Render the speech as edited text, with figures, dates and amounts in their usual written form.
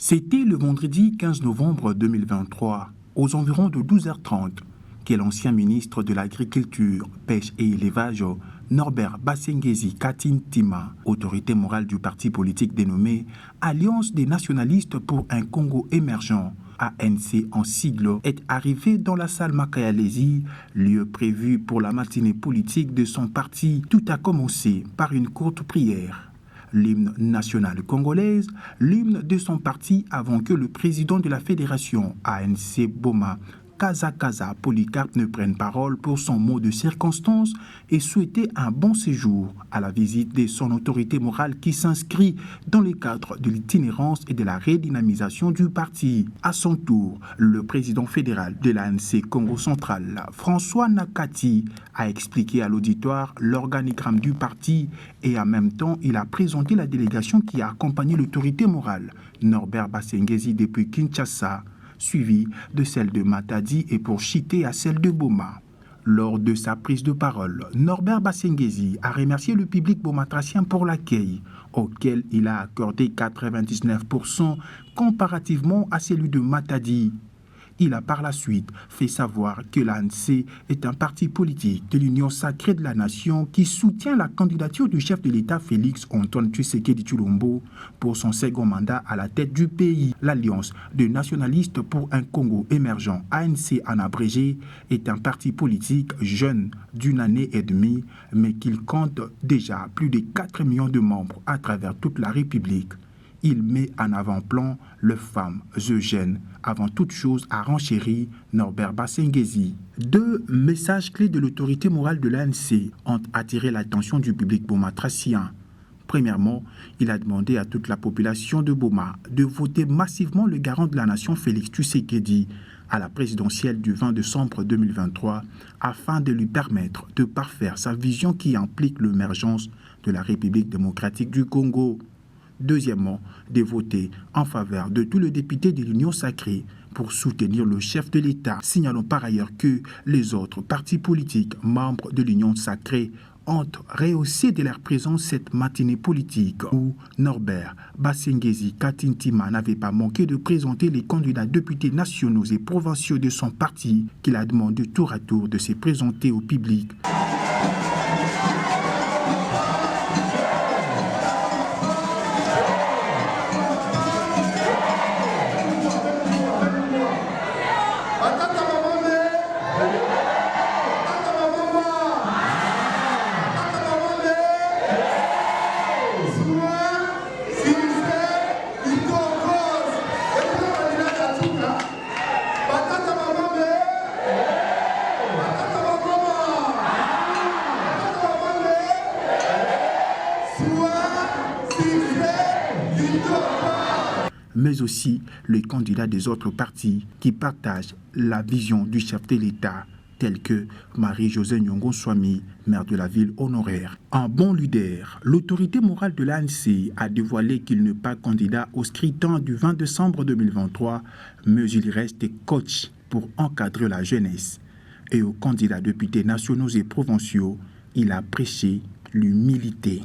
C'était le vendredi 15 novembre 2023, aux environs de 12h30, que l'ancien ministre de l'Agriculture, Pêche et Élevage, Norbert Basengezi Katintima, autorité morale du parti politique dénommé Alliance des nationalistes pour un Congo émergent, ANC en sigle, est arrivé dans la salle Makayalési, lieu prévu pour la matinée politique de son parti. Tout a commencé par une courte prière. L'hymne national congolaise, l'hymne de son parti avant que le président de la fédération ANC Boma, Kaza Polycarpe, ne prenne parole pour son mot de circonstance et souhaiter un bon séjour à la visite de son autorité morale qui s'inscrit dans le cadre de l'itinérance et de la redynamisation du parti. À son tour, le président fédéral de l'ANC Congo central, François Nakati, a expliqué à l'auditoire l'organigramme du parti et en même temps, il a présenté la délégation qui a accompagné l'autorité morale, Norbert Basengezi depuis Kinshasa, suivi de celle de Matadi et pour chiter à celle de Boma. Lors de sa prise de parole, Norbert Basengezi a remercié le public bomatracien pour l'accueil, auquel il a accordé 99% comparativement à celui de Matadi. Il a par la suite fait savoir que l'ANC est un parti politique de l'Union sacrée de la nation qui soutient la candidature du chef de l'État Félix Antoine Tshisekedi Tshilombo pour son second mandat à la tête du pays. L'Alliance des nationalistes pour un Congo émergent, ANC en abrégé, est un parti politique jeune d'une année et demie, mais qu'il compte déjà plus de 4 millions de membres à travers toute la République. Il met en avant-plan les femmes eugènes, avant toute chose a renchéri Norbert Basengezi. 2 messages clés de l'autorité morale de l'ANC ont attiré l'attention du public bomatracien. Premièrement, il a demandé à toute la population de Boma de voter massivement le garant de la nation Félix Tshisekedi à la présidentielle du 20 décembre 2023 afin de lui permettre de parfaire sa vision qui implique l'émergence de la République démocratique du Congo. Deuxièmement, de voter en faveur de tous les députés de l'Union sacrée pour soutenir le chef de l'État. Signalons par ailleurs que les autres partis politiques membres de l'Union sacrée ont rehaussé de leur présence cette matinée politique où Norbert Basengezi Katintima n'avait pas manqué de présenter les candidats députés nationaux et provinciaux de son parti qu'il a demandé tour à tour de se présenter au public. Mais aussi les candidats des autres partis qui partagent la vision du chef de l'État, tels que Marie-Josée Nyongo-Swami, maire de la ville honoraire. Un bon leader, l'autorité morale de l'ANC a dévoilé qu'il n'est pas candidat au scrutin du 20 décembre 2023, mais il reste coach pour encadrer la jeunesse. Et aux candidats députés nationaux et provinciaux, il a prêché l'humilité.